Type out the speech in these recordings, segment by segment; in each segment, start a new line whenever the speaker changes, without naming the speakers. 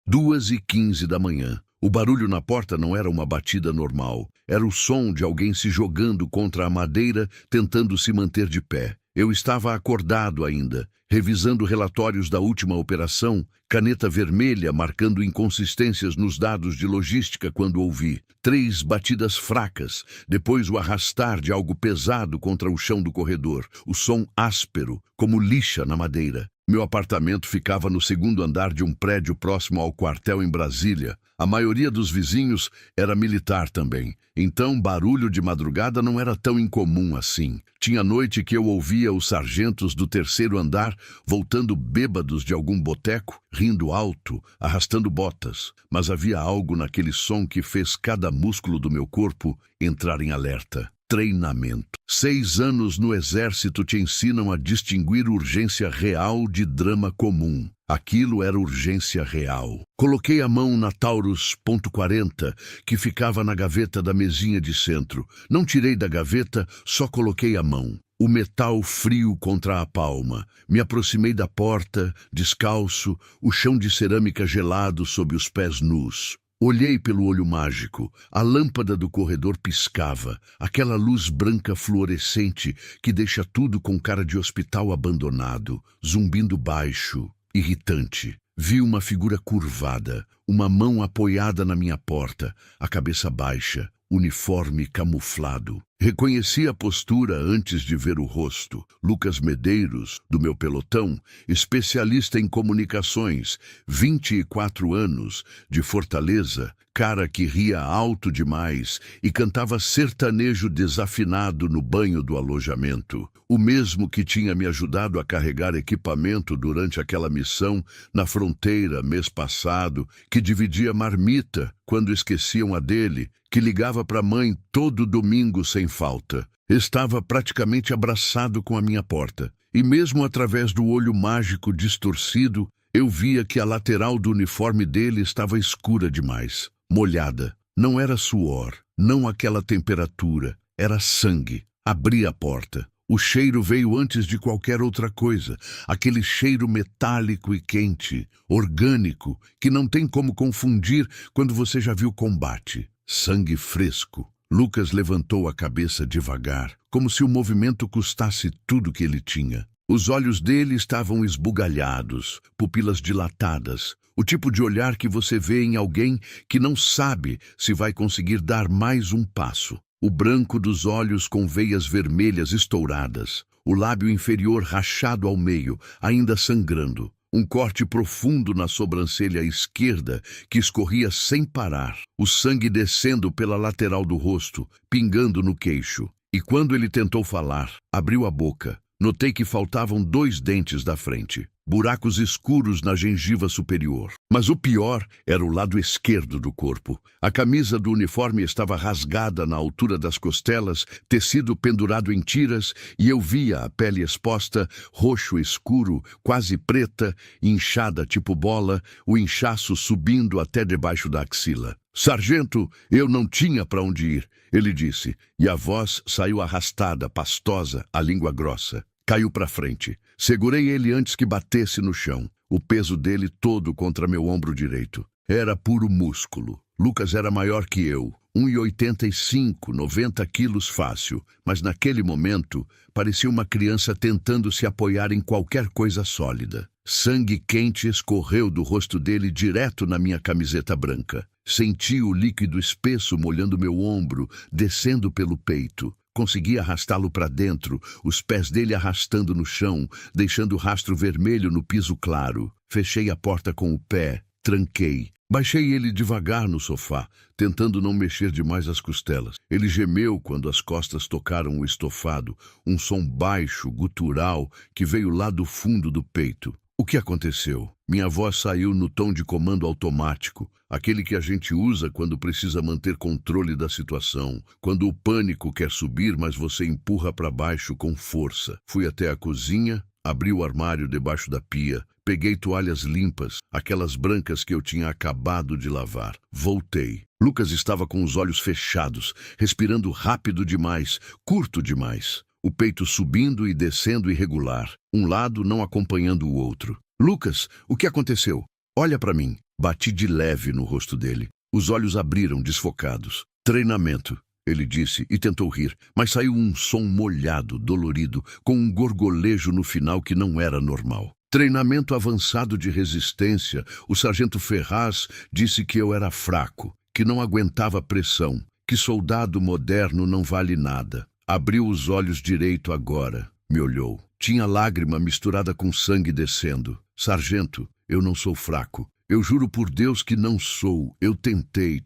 2h15 da manhã. O barulho na porta não era uma batida normal. Era o som de alguém se jogando contra a madeira, tentando se manter de pé. Eu estava acordado ainda, revisando relatórios da última operação, caneta vermelha marcando inconsistências nos dados de logística quando ouvi 3 batidas fracas, depois o arrastar de algo pesado contra o chão do corredor, o som áspero, como lixa na madeira. Meu apartamento ficava no 2º andar de um prédio próximo ao quartel em Brasília. A maioria dos vizinhos era militar também, então barulho de madrugada não era tão incomum assim. Tinha noite que eu ouvia os sargentos do 3º andar voltando bêbados de algum boteco, rindo alto, arrastando botas. Mas havia algo naquele som que fez cada músculo do meu corpo entrar em alerta. Treinamento. 6 anos no exército te ensinam a distinguir urgência real de drama comum. Aquilo era urgência real. Coloquei a mão na Taurus .40, que ficava na gaveta da mesinha de centro. Não tirei da gaveta, só coloquei a mão. O metal frio contra a palma. Me aproximei da porta, descalço, o chão de cerâmica gelado sob os pés nus. Olhei pelo olho mágico. A lâmpada do corredor piscava, aquela luz branca fluorescente que deixa tudo com cara de hospital abandonado, zumbindo baixo, irritante. Vi uma figura curvada, uma mão apoiada na minha porta, a cabeça baixa, uniforme camuflado. Reconheci a postura antes de ver o rosto. Lucas Medeiros, do meu pelotão, especialista em comunicações, 24 anos, de Fortaleza, cara que ria alto demais e cantava sertanejo desafinado no banho do alojamento. O mesmo que tinha me ajudado a carregar equipamento durante aquela missão na fronteira mês passado, que dividia marmita quando esqueciam a dele, que ligava para a mãe todo domingo sem falta. Estava praticamente abraçado com a minha porta, e mesmo através do olho mágico distorcido, eu via que a lateral do uniforme dele estava escura demais, molhada. Não era suor, não aquela temperatura, era sangue. Abri a porta. O cheiro veio antes de qualquer outra coisa, aquele cheiro metálico e quente, orgânico, que não tem como confundir quando você já viu combate. Sangue fresco. Lucas levantou a cabeça devagar, como se o movimento custasse tudo que ele tinha. Os olhos dele estavam esbugalhados, pupilas dilatadas, o tipo de olhar que você vê em alguém que não sabe se vai conseguir dar mais um passo. O branco dos olhos com veias vermelhas estouradas, o lábio inferior rachado ao meio, ainda sangrando. Um corte profundo na sobrancelha esquerda que escorria sem parar, o sangue descendo pela lateral do rosto, pingando no queixo. E quando ele tentou falar, abriu a boca. Notei que faltavam 2 dentes da frente, buracos escuros na gengiva superior. Mas o pior era o lado esquerdo do corpo. A camisa do uniforme estava rasgada na altura das costelas, tecido pendurado em tiras, e eu via a pele exposta, roxo escuro, quase preta, inchada tipo bola, o inchaço subindo até debaixo da axila. "Sargento, eu não tinha para onde ir", ele disse, e a voz saiu arrastada, pastosa, a língua grossa. Caiu para frente. Segurei ele antes que batesse no chão, o peso dele todo contra meu ombro direito. Era puro músculo. Lucas era maior que eu, 1,85, 90 quilos fácil, mas naquele momento parecia uma criança tentando se apoiar em qualquer coisa sólida. Sangue quente escorreu do rosto dele direto na minha camiseta branca. Senti o líquido espesso molhando meu ombro, descendo pelo peito. Consegui arrastá-lo para dentro, os pés dele arrastando no chão, deixando rastro vermelho no piso claro. Fechei a porta com o pé, tranquei. Baixei ele devagar no sofá, tentando não mexer demais as costelas. Ele gemeu quando as costas tocaram o estofado, um som baixo, gutural, que veio lá do fundo do peito. O que aconteceu? Minha voz saiu no tom de comando automático, aquele que a gente usa quando precisa manter controle da situação, quando o pânico quer subir, mas você empurra para baixo com força. Fui até a cozinha, abri o armário debaixo da pia, peguei toalhas limpas, aquelas brancas que eu tinha acabado de lavar. Voltei. Lucas estava com os olhos fechados, respirando rápido demais, curto demais. O peito subindo e descendo irregular, um lado não acompanhando o outro. "Lucas, o que aconteceu? Olha para mim." Bati de leve no rosto dele. Os olhos abriram, desfocados. Treinamento, ele disse e tentou rir, mas saiu um som molhado, dolorido, com um gorgolejo no final que não era normal. Treinamento avançado de resistência. O sargento Ferraz disse que eu era fraco, que não aguentava pressão, que soldado moderno não vale nada. Abriu os olhos direito agora. Me olhou. Tinha lágrima misturada com sangue descendo. Sargento, eu não sou fraco. Eu juro por Deus que não sou. Eu tentei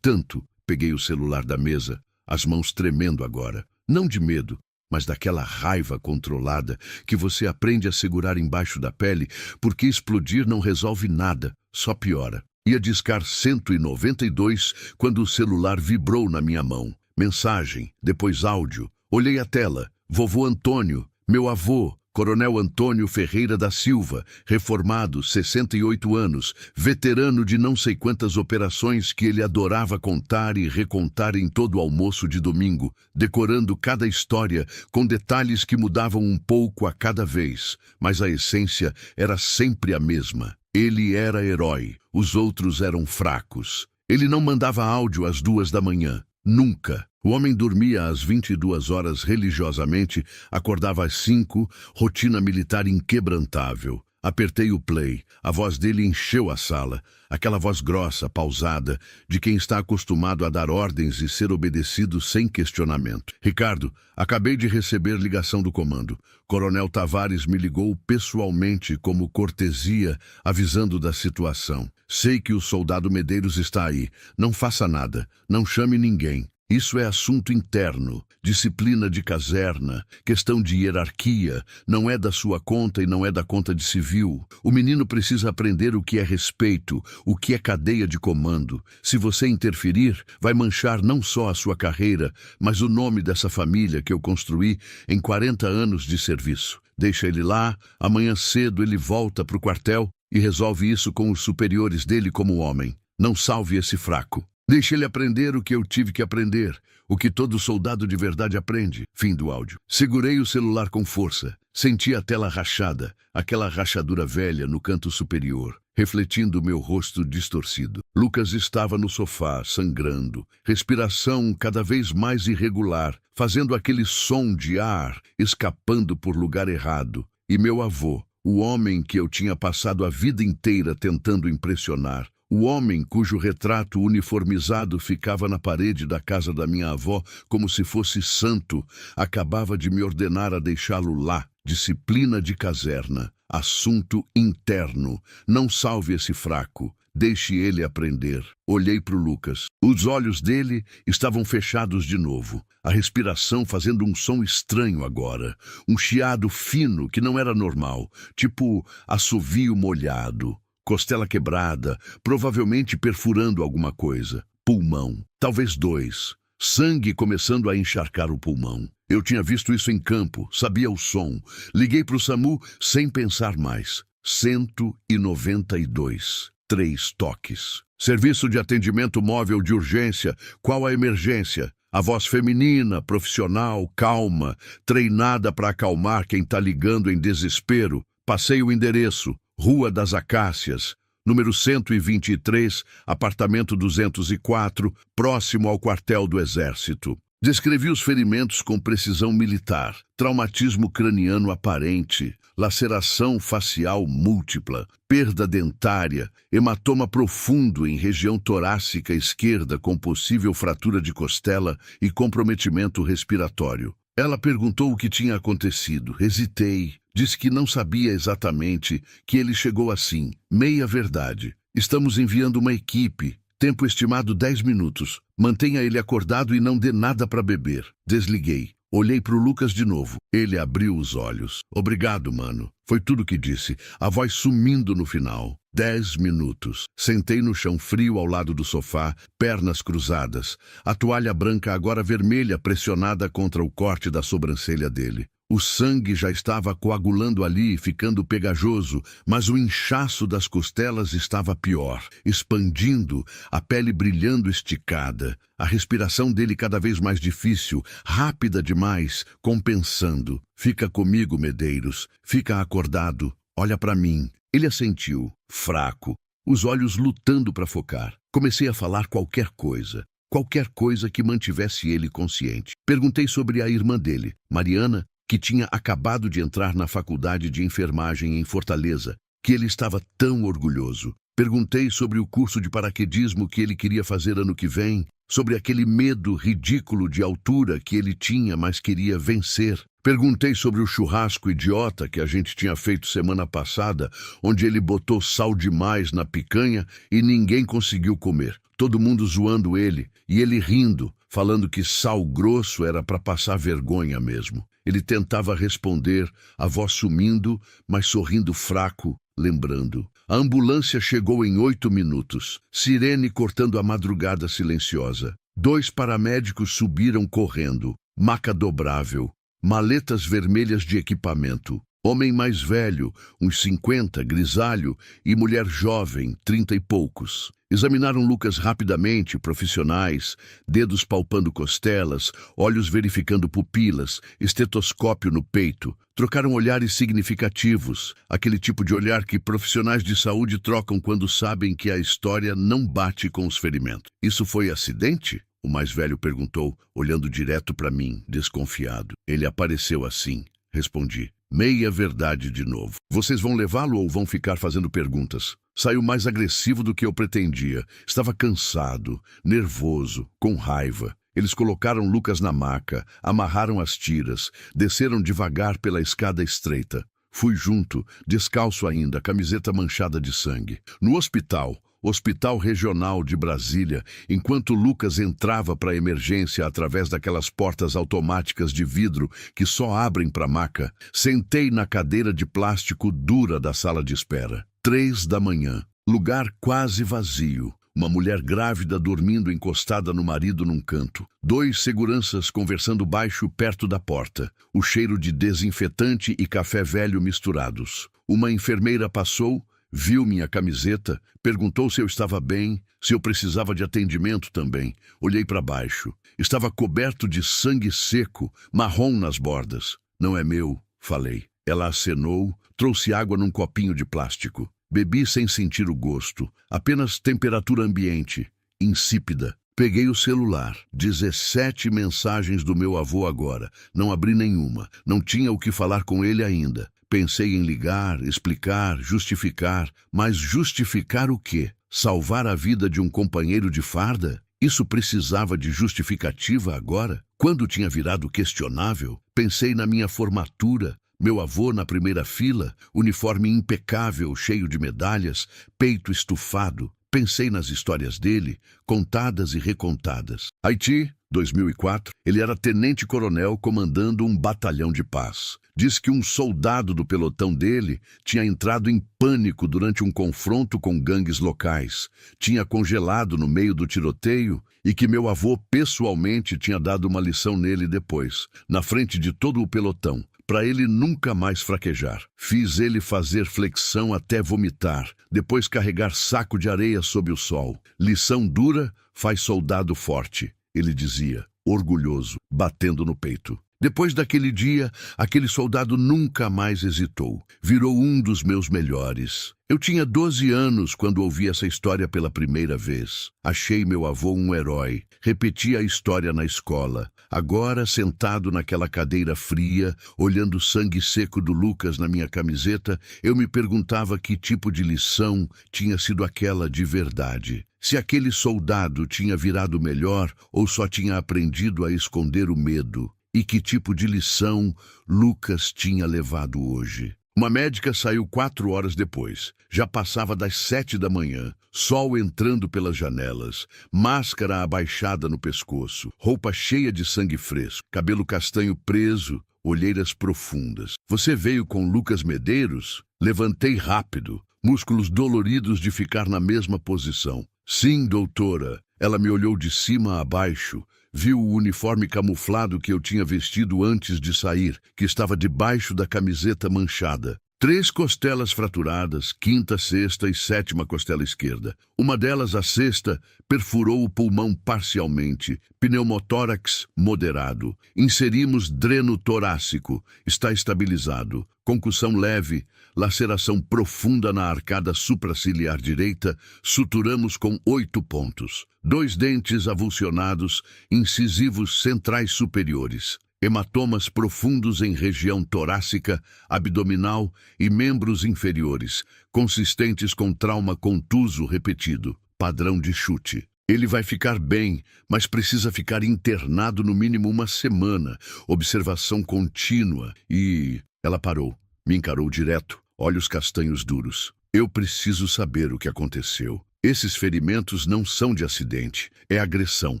tanto. Peguei o celular da mesa, as mãos tremendo agora. Não de medo, mas daquela raiva controlada que você aprende a segurar embaixo da pele, porque explodir não resolve nada, só piora. Ia discar 192 quando o celular vibrou na minha mão. Mensagem, depois áudio. Olhei a tela. Vovô Antônio, meu avô, Coronel Antônio Ferreira da Silva, reformado, 68 anos, veterano de não sei quantas operações que ele adorava contar e recontar em todo o almoço de domingo, decorando cada história com detalhes que mudavam um pouco a cada vez, mas a essência era sempre a mesma. Ele era herói, os outros eram fracos. Ele não mandava áudio às 2 da manhã, nunca. O homem dormia às 22 horas religiosamente, acordava às 5, rotina militar inquebrantável. Apertei o play, a voz dele encheu a sala, aquela voz grossa, pausada, de quem está acostumado a dar ordens e ser obedecido sem questionamento. Ricardo, acabei de receber ligação do comando. Coronel Tavares me ligou pessoalmente como cortesia, avisando da situação. Sei que o soldado Medeiros está aí. Não faça nada, não chame ninguém. Isso é assunto interno, disciplina de caserna, questão de hierarquia, não é da sua conta e não é da conta de civil. O menino precisa aprender o que é respeito, o que é cadeia de comando. Se você interferir, vai manchar não só a sua carreira, mas o nome dessa família que eu construí em 40 anos de serviço. Deixa ele lá, amanhã cedo ele volta para o quartel e resolve isso com os superiores dele como homem. Não salve esse fraco. Deixe ele aprender o que eu tive que aprender, o que todo soldado de verdade aprende. Fim do áudio. Segurei o celular com força. Senti a tela rachada, aquela rachadura velha no canto superior, refletindo meu rosto distorcido. Lucas estava no sofá, sangrando, respiração cada vez mais irregular, fazendo aquele som de ar escapando por lugar errado. E meu avô, o homem que eu tinha passado a vida inteira tentando impressionar, o homem cujo retrato uniformizado ficava na parede da casa da minha avó como se fosse santo, acabava de me ordenar a deixá-lo lá. Disciplina de caserna. Assunto interno. Não salve esse fraco. Deixe ele aprender. Olhei para o Lucas. Os olhos dele estavam fechados de novo. A respiração fazendo um som estranho agora. Um chiado fino que não era normal. Tipo assovio molhado. Costela quebrada, provavelmente perfurando alguma coisa. Pulmão, talvez 2. Sangue começando a encharcar o pulmão. Eu tinha visto isso em campo, sabia o som. Liguei para o SAMU sem pensar mais. 192. 3 toques. Serviço de atendimento móvel de urgência. Qual a emergência? A voz feminina, profissional, calma, treinada para acalmar quem está ligando em desespero. Passei o endereço. Rua das Acácias, número 123, apartamento 204, próximo ao quartel do Exército. Descrevi os ferimentos com precisão militar, traumatismo craniano aparente, laceração facial múltipla, perda dentária, hematoma profundo em região torácica esquerda com possível fratura de costela e comprometimento respiratório. Ela perguntou o que tinha acontecido. Hesitei. Disse que não sabia exatamente, que ele chegou assim. Meia verdade. Estamos enviando uma equipe. Tempo estimado 10 minutos. Mantenha ele acordado e não dê nada para beber. Desliguei. Olhei para o Lucas de novo. Ele abriu os olhos. Obrigado, mano. Foi tudo que disse. A voz sumindo no final. 10 minutos. Sentei no chão frio ao lado do sofá, pernas cruzadas. A toalha branca agora vermelha pressionada contra o corte da sobrancelha dele. O sangue já estava coagulando ali, ficando pegajoso, mas o inchaço das costelas estava pior, expandindo, a pele brilhando esticada, a respiração dele cada vez mais difícil, rápida demais, compensando. Fica comigo, Medeiros, fica acordado, olha para mim. Ele assentiu, fraco, os olhos lutando para focar. Comecei a falar qualquer coisa que mantivesse ele consciente. Perguntei sobre a irmã dele, Mariana, que tinha acabado de entrar na faculdade de enfermagem em Fortaleza, que ele estava tão orgulhoso. Perguntei sobre o curso de paraquedismo que ele queria fazer ano que vem, sobre aquele medo ridículo de altura que ele tinha, mas queria vencer. Perguntei sobre o churrasco idiota que a gente tinha feito semana passada, onde ele botou sal demais na picanha e ninguém conseguiu comer. Todo mundo zoando ele, e ele rindo, falando que sal grosso era para passar vergonha mesmo. Ele tentava responder, a voz sumindo, mas sorrindo fraco, lembrando. A ambulância chegou em 8 minutos, sirene cortando a madrugada silenciosa. 2 paramédicos subiram correndo, maca dobrável, maletas vermelhas de equipamento. Homem mais velho, uns 50, grisalho, e mulher jovem, 30 e poucos. Examinaram Lucas rapidamente, profissionais, dedos palpando costelas, olhos verificando pupilas, estetoscópio no peito. Trocaram olhares significativos, aquele tipo de olhar que profissionais de saúde trocam quando sabem que a história não bate com os ferimentos. Isso foi acidente? O mais velho perguntou, olhando direto para mim, desconfiado. Ele apareceu assim, respondi. Meia verdade de novo. Vocês vão levá-lo ou vão ficar fazendo perguntas? Saiu mais agressivo do que eu pretendia. Estava cansado, nervoso, com raiva. Eles colocaram Lucas na maca, amarraram as tiras, desceram devagar pela escada estreita. Fui junto, descalço ainda, camiseta manchada de sangue. No Hospital Regional de Brasília, enquanto Lucas entrava para a emergência através daquelas portas automáticas de vidro que só abrem para a maca, sentei na cadeira de plástico dura da sala de espera. 3 da manhã, lugar quase vazio. Uma mulher grávida dormindo encostada no marido num canto. 2 seguranças conversando baixo perto da porta. O cheiro de desinfetante e café velho misturados. Uma enfermeira passou, viu minha camiseta, perguntou se eu estava bem, se eu precisava de atendimento também. Olhei para baixo. Estava coberto de sangue seco, marrom nas bordas. Não é meu, falei. Ela acenou, trouxe água num copinho de plástico. Bebi sem sentir o gosto, apenas temperatura ambiente, insípida. Peguei o celular, 17 mensagens do meu avô agora. Não abri nenhuma, não tinha o que falar com ele ainda. Pensei em ligar, explicar, justificar, mas justificar o quê? Salvar a vida de um companheiro de farda? Isso precisava de justificativa agora? Quando tinha virado questionável? Pensei na minha formatura, meu avô na primeira fila, uniforme impecável, cheio de medalhas, peito estufado. Pensei nas histórias dele, contadas e recontadas. Haiti, 2004, ele era tenente-coronel comandando um batalhão de paz. Diz que um soldado do pelotão dele tinha entrado em pânico durante um confronto com gangues locais, tinha congelado no meio do tiroteio e que meu avô pessoalmente tinha dado uma lição nele depois, na frente de todo o pelotão, para ele nunca mais fraquejar. Fiz ele fazer flexão até vomitar, depois carregar saco de areia sob o sol. Lição dura faz soldado forte, ele dizia, orgulhoso, batendo no peito. Depois daquele dia, aquele soldado nunca mais hesitou. Virou um dos meus melhores. Eu tinha 12 anos quando ouvi essa história pela primeira vez. Achei meu avô um herói. Repeti a história na escola. Agora, sentado naquela cadeira fria, olhando o sangue seco do Lucas na minha camiseta, eu me perguntava que tipo de lição tinha sido aquela de verdade. Se aquele soldado tinha virado melhor ou só tinha aprendido a esconder o medo. E que tipo de lição Lucas tinha levado hoje? Uma médica saiu 4 horas depois. Já passava das 7 da manhã, sol entrando pelas janelas, máscara abaixada no pescoço, roupa cheia de sangue fresco, cabelo castanho preso, olheiras profundas. Você veio com Lucas Medeiros? Levantei rápido, músculos doloridos de ficar na mesma posição. Sim, doutora. Ela me olhou de cima a baixo, viu o uniforme camuflado que eu tinha vestido antes de sair, que estava debaixo da camiseta manchada. 3 costelas fraturadas, 5ª, 6ª e 7ª costela esquerda. Uma delas, a 6ª, perfurou o pulmão parcialmente. Pneumotórax moderado. Inserimos dreno torácico. Está estabilizado. concussão leve, laceração profunda na arcada supraciliar direita, suturamos com 8 pontos. 2 dentes avulsionados, incisivos centrais superiores. Hematomas profundos em região torácica, abdominal e membros inferiores, consistentes com trauma contuso repetido, padrão de chute. Ele vai ficar bem, mas precisa ficar internado no mínimo 1 semana, observação contínua e... Ela parou, me encarou direto, olhos castanhos duros. Eu preciso saber o que aconteceu. Esses ferimentos não são de acidente, é agressão,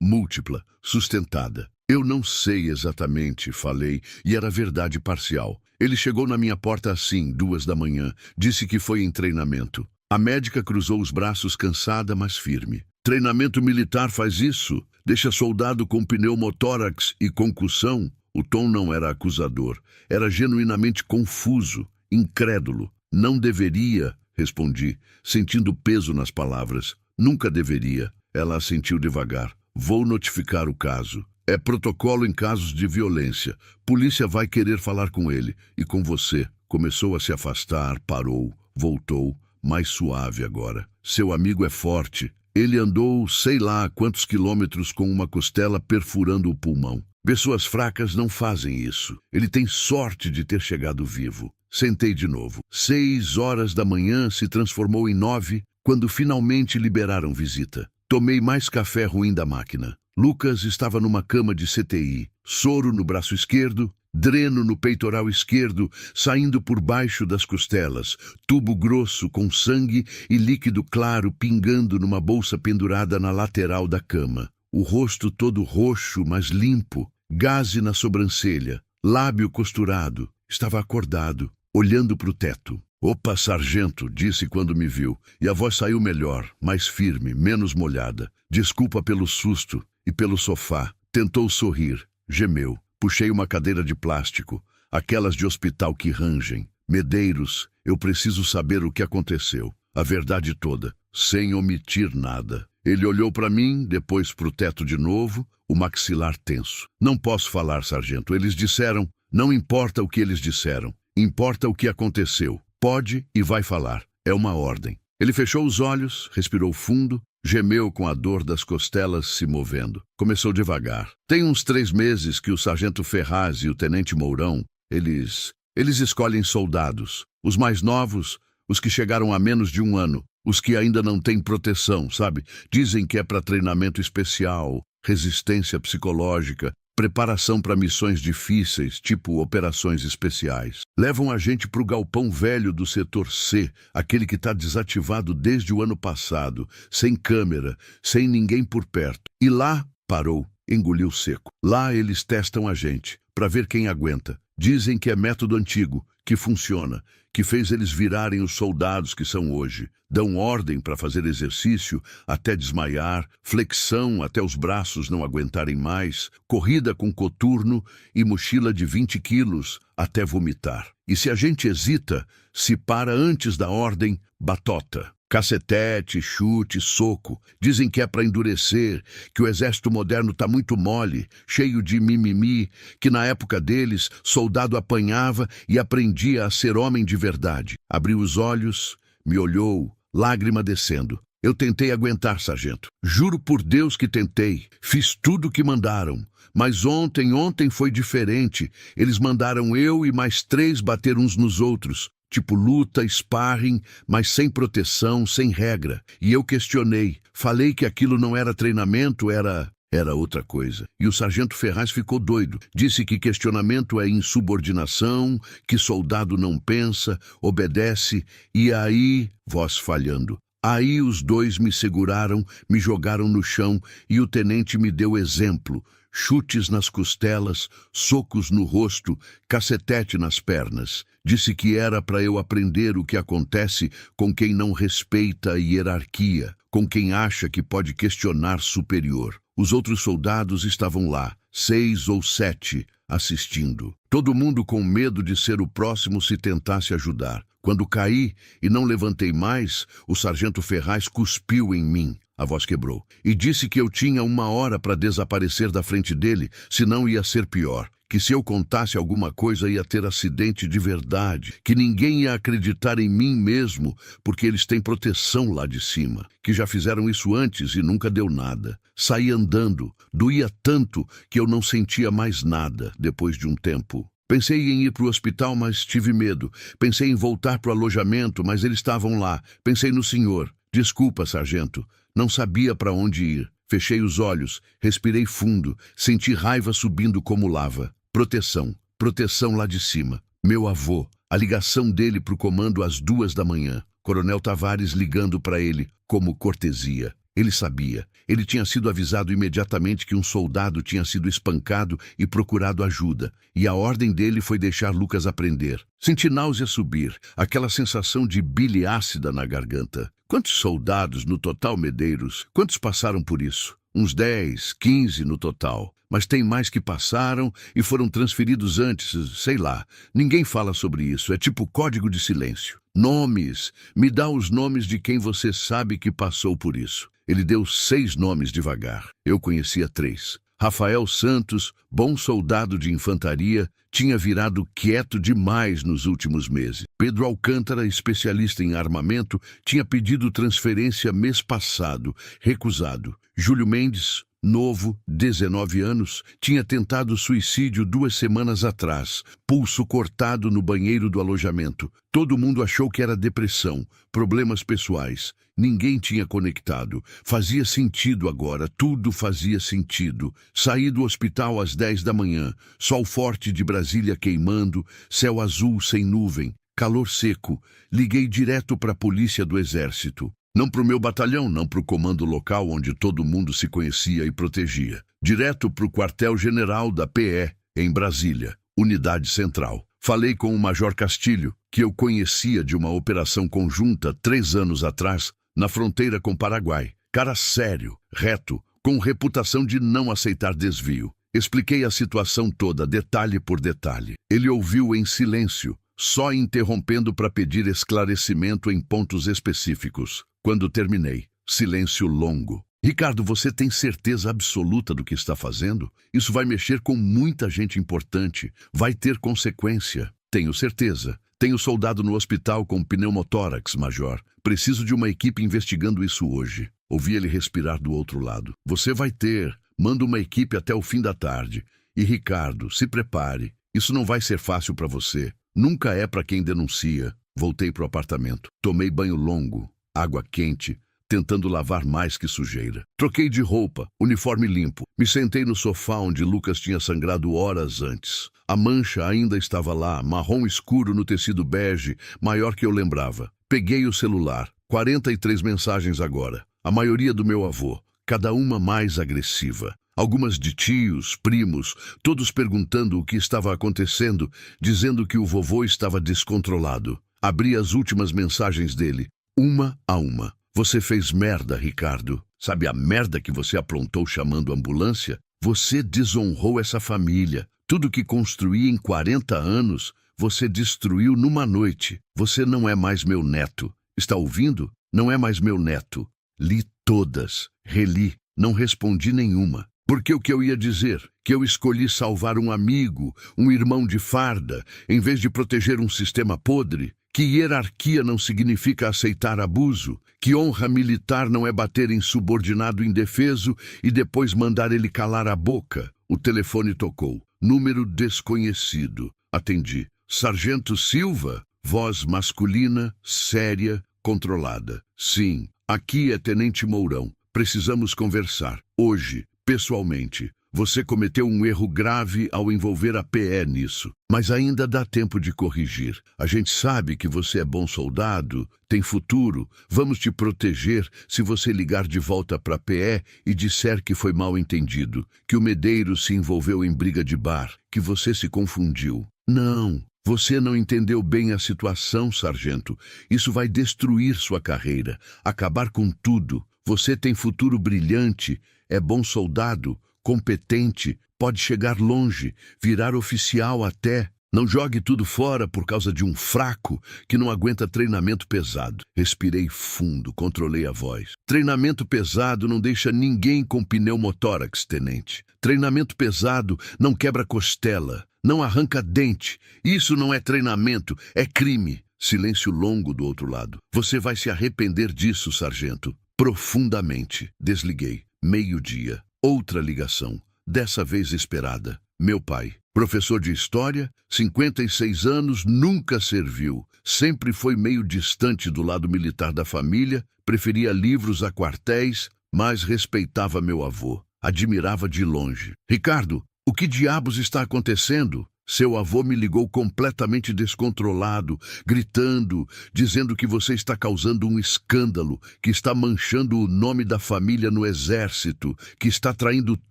múltipla, sustentada. Eu não sei exatamente, falei, e era verdade parcial. Ele chegou na minha porta assim, 2 da manhã, disse que foi em treinamento. A médica cruzou os braços cansada, mas firme. Treinamento militar faz isso? Deixa soldado com pneumotórax e concussão? O tom não era acusador, era genuinamente confuso, incrédulo. Não deveria, respondi, sentindo peso nas palavras. Nunca deveria. Ela assentiu devagar. Vou notificar o caso. É protocolo em casos de violência. Polícia vai querer falar com ele. E com você. Começou a se afastar, parou, voltou, mais suave agora. Seu amigo é forte. Ele andou sei lá quantos quilômetros com uma costela perfurando o pulmão. Pessoas fracas não fazem isso. Ele tem sorte de ter chegado vivo. Sentei de novo. 6 horas da manhã se transformou em 9, quando finalmente liberaram visita. Tomei mais café ruim da máquina. Lucas estava numa cama de CTI, soro no braço esquerdo, dreno no peitoral esquerdo, saindo por baixo das costelas, tubo grosso com sangue e líquido claro pingando numa bolsa pendurada na lateral da cama. O rosto todo roxo, mas limpo, gaze na sobrancelha, lábio costurado. Estava acordado, olhando para o teto. Opa, sargento, disse quando me viu, e a voz saiu melhor, mais firme, menos molhada. Desculpa pelo susto e pelo sofá. Tentou sorrir, gemeu. Puxei uma cadeira de plástico, aquelas de hospital que rangem. Medeiros, eu preciso saber o que aconteceu. A verdade toda, sem omitir nada. Ele olhou para mim, depois para o teto de novo, o maxilar tenso. Não posso falar, sargento. Eles disseram, não importa o que eles disseram. Importa o que aconteceu. Pode e vai falar. É uma ordem. Ele fechou os olhos, respirou fundo, gemeu com a dor das costelas se movendo. Começou devagar. Tem uns 3 meses que o sargento Ferraz e o tenente Mourão, eles escolhem soldados. Os mais novos, os que chegaram a menos de 1 ano, os que ainda não têm proteção, sabe? Dizem que é para treinamento especial, resistência psicológica, preparação para missões difíceis, tipo operações especiais. Levam a gente para o galpão velho do setor C, aquele que está desativado desde o ano passado, sem câmera, sem ninguém por perto. E lá, parou, engoliu seco. Lá eles testam a gente, para ver quem aguenta. Dizem que é método antigo, que funciona, que fez eles virarem os soldados que são hoje. Dão ordem para fazer exercício até desmaiar, flexão até os braços não aguentarem mais, corrida com coturno e mochila de 20 quilos até vomitar. E se a gente hesita, se para antes da ordem, batota. Cacetete, chute, soco. Dizem que é para endurecer, que o exército moderno tá muito mole, cheio de mimimi, que na época deles, soldado apanhava e aprendia a ser homem de verdade. Abriu os olhos, me olhou, lágrima descendo. Eu tentei aguentar, sargento. Juro por Deus que tentei. Fiz tudo o que mandaram. Mas ontem foi diferente. Eles mandaram eu e mais 3 bater uns nos outros. Tipo luta, sparring, mas sem proteção, sem regra. E eu questionei. Falei que aquilo não era treinamento, era outra coisa. E o sargento Ferraz ficou doido. Disse que questionamento é insubordinação, que soldado não pensa, obedece. E aí, voz falhando. Aí os 2 me seguraram, me jogaram no chão e o tenente me deu exemplo. Chutes nas costelas, socos no rosto, cacetete nas pernas. Disse que era para eu aprender o que acontece com quem não respeita a hierarquia, com quem acha que pode questionar superior. Os outros soldados estavam lá, 6 ou 7, assistindo. Todo mundo com medo de ser o próximo se tentasse ajudar. Quando caí e não levantei mais, o sargento Ferraz cuspiu em mim. A voz quebrou. E disse que eu tinha 1 hora para desaparecer da frente dele, senão ia ser pior. que se eu contasse alguma coisa ia ter acidente de verdade, que ninguém ia acreditar em mim mesmo, porque eles têm proteção lá de cima, que já fizeram isso antes e nunca deu nada. Saí andando, doía tanto que eu não sentia mais nada depois de um tempo. Pensei em ir para o hospital, mas tive medo. Pensei em voltar para o alojamento, mas eles estavam lá. Pensei no senhor. Desculpa, sargento. Não sabia para onde ir. Fechei os olhos, respirei fundo, senti raiva subindo como lava. Proteção, proteção lá de cima. Meu avô, a ligação dele para o comando às 2 da manhã. Coronel Tavares ligando para ele, como cortesia. Ele sabia. Ele tinha sido avisado imediatamente que um soldado tinha sido espancado e procurado ajuda. E a ordem dele foi deixar Lucas aprender. Senti náusea subir, aquela sensação de bile ácida na garganta. Quantos soldados no total, Medeiros? Quantos passaram por isso? Uns 10, 15 no total. Mas tem mais que passaram e foram transferidos antes, sei lá. Ninguém fala sobre isso, é tipo código de silêncio. Nomes. Me dá os nomes de quem você sabe que passou por isso. Ele deu 6 nomes devagar. Eu conhecia 3. Rafael Santos, bom soldado de infantaria, tinha virado quieto demais nos últimos meses. Pedro Alcântara, especialista em armamento, tinha pedido transferência mês passado, recusado. Júlio Mendes, novo, 19 anos, tinha tentado suicídio 2 semanas atrás, pulso cortado no banheiro do alojamento. Todo mundo achou que era depressão, problemas pessoais. Ninguém tinha conectado. Fazia sentido agora, tudo fazia sentido. Saí do hospital às 10 da manhã, sol forte de Brasília queimando, céu azul sem nuvem, calor seco. Liguei direto para a polícia do Exército. Não para o meu batalhão, não para o comando local onde todo mundo se conhecia e protegia. Direto para o quartel-general da PE, em Brasília, Unidade Central. Falei com o Major Castilho, que eu conhecia de uma operação conjunta 3 anos atrás, na fronteira com o Paraguai. Cara sério, reto, com reputação de não aceitar desvio. Expliquei a situação toda, detalhe por detalhe. Ele ouviu em silêncio, só interrompendo para pedir esclarecimento em pontos específicos. Quando terminei, silêncio longo. Ricardo, você tem certeza absoluta do que está fazendo? Isso vai mexer com muita gente importante. Vai ter consequência. Tenho certeza. Tenho soldado no hospital com pneumotórax, Major. Preciso de uma equipe investigando isso hoje. Ouvi ele respirar do outro lado. Você vai ter. Manda uma equipe até o fim da tarde. E Ricardo, se prepare. Isso não vai ser fácil para você. Nunca é para quem denuncia. Voltei para o apartamento. Tomei banho longo, água quente, tentando lavar mais que sujeira. Troquei de roupa, uniforme limpo. Me sentei no sofá onde Lucas tinha sangrado horas antes. A mancha ainda estava lá, marrom escuro no tecido bege, maior que eu lembrava. Peguei o celular. 43 mensagens agora. A maioria do meu avô, cada uma mais agressiva. Algumas de tios, primos, todos perguntando o que estava acontecendo, dizendo que o vovô estava descontrolado. Abri as últimas mensagens dele, uma a uma. Você fez merda, Ricardo. Sabe a merda que você aprontou chamando a ambulância? Você desonrou essa família. Tudo que construí em 40 anos, você destruiu numa noite. Você não é mais meu neto. Está ouvindo? Não é mais meu neto. Li todas. Reli. Não respondi nenhuma. Porque o que eu ia dizer? Que eu escolhi salvar um amigo, um irmão de farda, em vez de proteger um sistema podre? Que hierarquia não significa aceitar abuso? Que honra militar não é bater em subordinado indefeso e depois mandar ele calar a boca? O telefone tocou. Número desconhecido. Atendi. Sargento Silva? Voz masculina, séria, controlada. Sim, aqui é Tenente Mourão. Precisamos conversar. Hoje, pessoalmente. Você cometeu um erro grave ao envolver a PE nisso, mas ainda dá tempo de corrigir. A gente sabe que você é bom soldado, tem futuro, vamos te proteger se você ligar de volta para a PE e disser que foi mal entendido, que o Medeiros se envolveu em briga de bar, que você se confundiu. Não, você não entendeu bem a situação, sargento. Isso vai destruir sua carreira, acabar com tudo. Você tem futuro brilhante, é bom soldado, competente, pode chegar longe, virar oficial até. Não jogue tudo fora por causa de um fraco que não aguenta treinamento pesado. Respirei fundo, controlei a voz. Treinamento pesado não deixa ninguém com pneumotórax, tenente. Treinamento pesado não quebra costela, não arranca dente. Isso não é treinamento, é crime. Silêncio longo do outro lado. Você vai se arrepender disso, sargento. Profundamente. Desliguei. Meio-dia. Outra ligação. Dessa vez esperada. Meu pai. Professor de História, 56 anos, nunca serviu. Sempre foi meio distante do lado militar da família, preferia livros a quartéis, mas respeitava meu avô. Admirava de longe. Ricardo, o que diabos está acontecendo? Seu avô me ligou completamente descontrolado, gritando, dizendo que você está causando um escândalo, que está manchando o nome da família no exército, que está traindo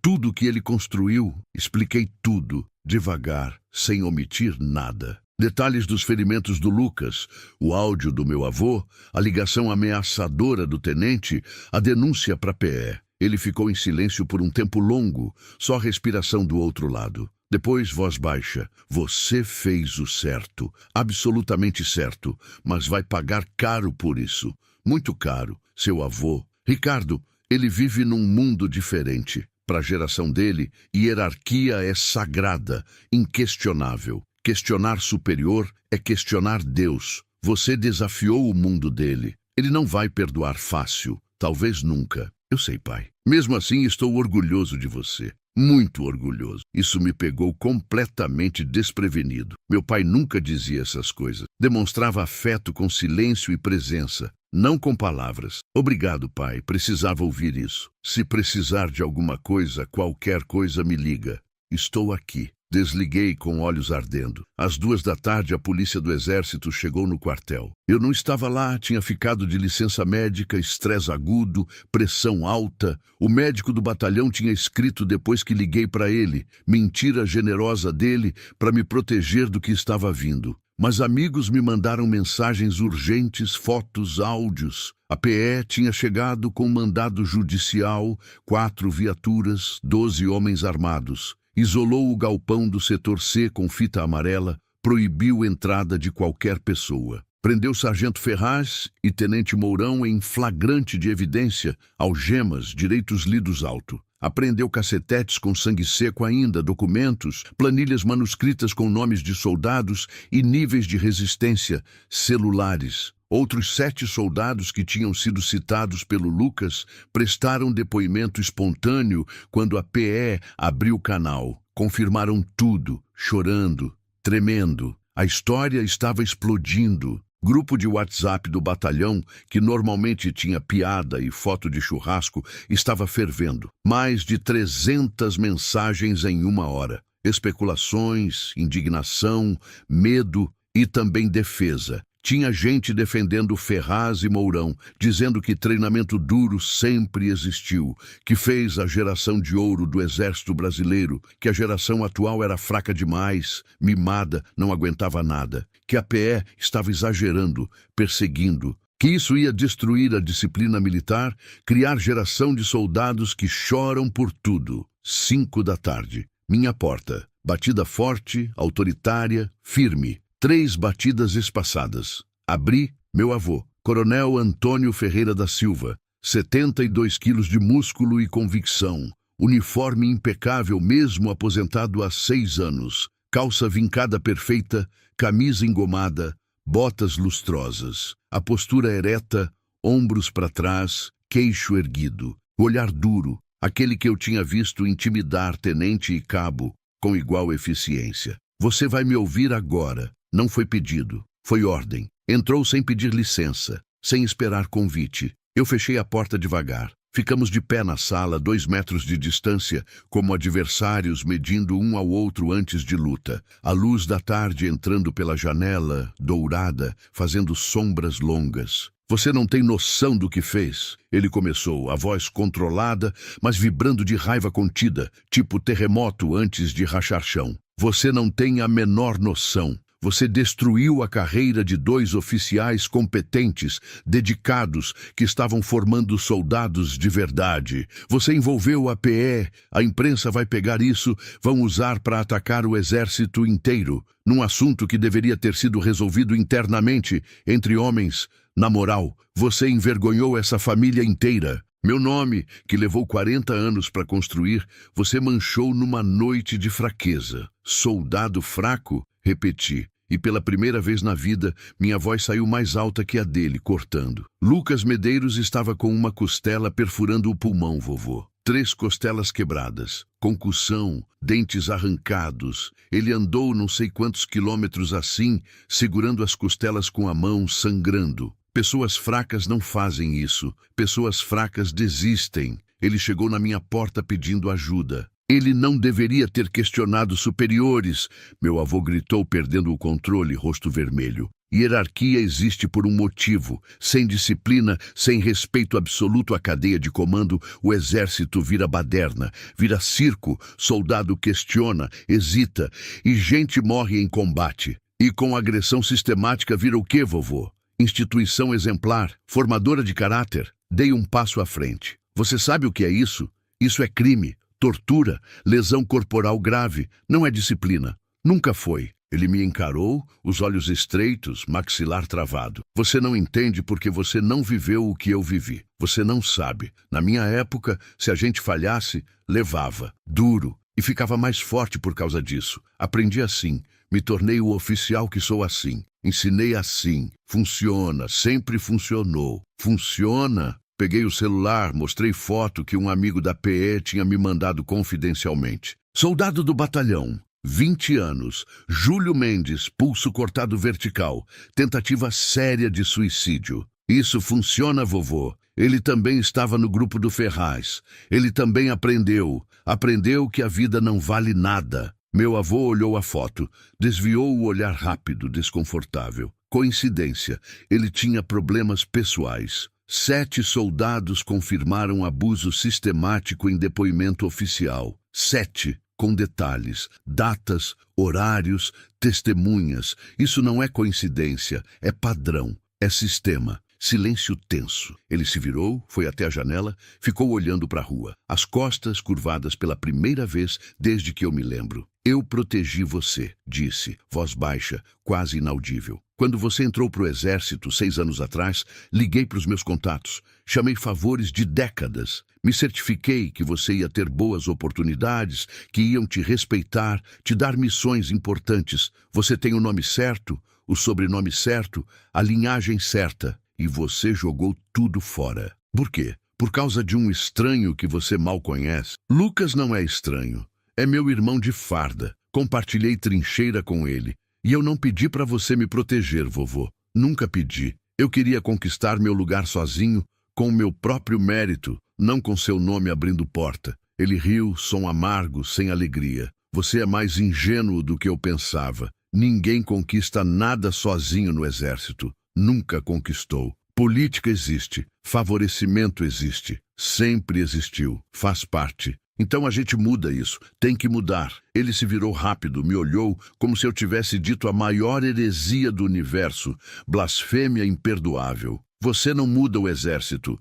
tudo que ele construiu. Expliquei tudo, devagar, sem omitir nada. Detalhes dos ferimentos do Lucas, o áudio do meu avô, a ligação ameaçadora do tenente, a denúncia para a PE. Ele ficou em silêncio por um tempo longo, só respiração do outro lado. Depois, voz baixa. Você fez o certo, absolutamente certo, mas vai pagar caro por isso. Muito caro, seu avô. Ricardo, ele vive num mundo diferente. Para a geração dele, hierarquia é sagrada, inquestionável. Questionar superior é questionar Deus. Você desafiou o mundo dele. Ele não vai perdoar fácil, talvez nunca. Eu sei, pai. Mesmo assim, estou orgulhoso de você. Muito orgulhoso. Isso me pegou completamente desprevenido. Meu pai nunca dizia essas coisas. Demonstrava afeto com silêncio e presença, não com palavras. Obrigado, pai. Precisava ouvir isso. Se precisar de alguma coisa, qualquer coisa, me liga. Estou aqui. Desliguei com olhos ardendo. Às 2 da tarde, a polícia do exército chegou no quartel. Eu não estava lá, tinha ficado de licença médica, estresse agudo, pressão alta. O médico do batalhão tinha escrito depois que liguei para ele, mentira generosa dele para me proteger do que estava vindo. Mas amigos me mandaram mensagens urgentes, fotos, áudios. A PE tinha chegado com mandado judicial, 4 viaturas, 12 homens armados. Isolou o galpão do setor C com fita amarela, proibiu entrada de qualquer pessoa. Prendeu Sargento Ferraz e Tenente Mourão em flagrante de evidência, algemas, direitos lidos alto. Apreendeu cacetetes com sangue seco ainda, documentos, planilhas manuscritas com nomes de soldados e níveis de resistência, celulares. Outros 7 soldados que tinham sido citados pelo Lucas prestaram depoimento espontâneo quando a PE abriu o canal. Confirmaram tudo, chorando, tremendo. A história estava explodindo. Grupo de WhatsApp do batalhão, que normalmente tinha piada e foto de churrasco, estava fervendo. Mais de 300 mensagens em 1 hora. Especulações, indignação, medo e também defesa. Tinha gente defendendo Ferraz e Mourão, dizendo que treinamento duro sempre existiu, que fez a geração de ouro do Exército Brasileiro, que a geração atual era fraca demais, mimada, não aguentava nada, que a PE estava exagerando, perseguindo, que isso ia destruir a disciplina militar, criar geração de soldados que choram por tudo. 5 da tarde. Minha porta. Batida forte, autoritária, firme. 3 batidas espaçadas. Abri, meu avô, Coronel Antônio Ferreira da Silva, 72 quilos de músculo e convicção, uniforme impecável mesmo aposentado há 6 anos, calça vincada perfeita, camisa engomada, botas lustrosas, a postura ereta, ombros para trás, queixo erguido, olhar duro, aquele que eu tinha visto intimidar tenente e cabo com igual eficiência. Você vai me ouvir agora. Não foi pedido, foi ordem. Entrou sem pedir licença, sem esperar convite. Eu fechei a porta devagar. Ficamos de pé na sala, 2 metros de distância, como adversários medindo um ao outro antes de luta. A luz da tarde entrando pela janela, dourada, fazendo sombras longas. Você não tem noção do que fez. Ele começou, a voz controlada, mas vibrando de raiva contida, tipo terremoto antes de rachar chão. Você não tem a menor noção. Você destruiu a carreira de 2 oficiais competentes, dedicados, que estavam formando soldados de verdade. Você envolveu a PE, a imprensa vai pegar isso, vão usar para atacar o exército inteiro, num assunto que deveria ter sido resolvido internamente, entre homens. Na moral, você envergonhou essa família inteira. Meu nome, que levou 40 anos para construir, você manchou numa noite de fraqueza. Soldado fraco? Repeti. E pela primeira vez na vida, minha voz saiu mais alta que a dele, cortando. Lucas Medeiros estava com uma costela perfurando o pulmão, vovô. 3 costelas quebradas, concussão, dentes arrancados. Ele andou não sei quantos quilômetros assim, segurando as costelas com a mão, sangrando. Pessoas fracas não fazem isso. Pessoas fracas desistem. Ele chegou na minha porta pedindo ajuda. Ele não deveria ter questionado superiores. Meu avô gritou, perdendo o controle, rosto vermelho. Hierarquia existe por um motivo. Sem disciplina, sem respeito absoluto à cadeia de comando, o exército vira baderna, vira circo, soldado questiona, hesita, e gente morre em combate. E com agressão sistemática vira o quê, vovô? Instituição exemplar, formadora de caráter. Dei um passo à frente. Você sabe o que é isso? Isso é crime, tortura, lesão corporal grave. Não é disciplina. Nunca foi. Ele me encarou, os olhos estreitos, maxilar travado. Você não entende porque você não viveu o que eu vivi. Você não sabe. Na minha época, se a gente falhasse, levava. Duro. E ficava mais forte por causa disso. Aprendi assim. Me tornei o oficial que sou assim. Ensinei assim. Funciona. Sempre funcionou. Funciona. Peguei o celular, mostrei foto que um amigo da PE tinha me mandado confidencialmente. Soldado do batalhão. 20 anos. Júlio Mendes, pulso cortado vertical. Tentativa séria de suicídio. Isso funciona, vovô. Ele também estava no grupo do Ferraz. Ele também aprendeu. Aprendeu que a vida não vale nada. Meu avô olhou a foto, desviou o olhar rápido, desconfortável. Coincidência, ele tinha problemas pessoais. 7 soldados confirmaram abuso sistemático em depoimento oficial. 7, com detalhes, datas, horários, testemunhas. Isso não é coincidência, é padrão, é sistema. Silêncio tenso. Ele se virou, foi até a janela, ficou olhando para a rua, as costas curvadas pela primeira vez desde que eu me lembro. Eu protegi você, disse, voz baixa, quase inaudível. Quando você entrou para o exército 6 anos atrás, liguei para os meus contatos, chamei favores de décadas. Me certifiquei que você ia ter boas oportunidades, que iam te respeitar, te dar missões importantes. Você tem o nome certo, o sobrenome certo, a linhagem certa. E você jogou tudo fora. Por quê? Por causa de um estranho que você mal conhece? Lucas não é estranho. É meu irmão de farda. Compartilhei trincheira com ele. E eu não pedi para você me proteger, vovô. Nunca pedi. Eu queria conquistar meu lugar sozinho, com meu próprio mérito, não com seu nome abrindo porta. Ele riu, som amargo, sem alegria. Você é mais ingênuo do que eu pensava. Ninguém conquista nada sozinho no exército. Nunca conquistou. Política existe. Favorecimento existe. Sempre existiu. Faz parte. Então a gente muda isso. Tem que mudar. Ele se virou rápido, me olhou como se eu tivesse dito a maior heresia do universo. Blasfêmia imperdoável. Você não muda o exército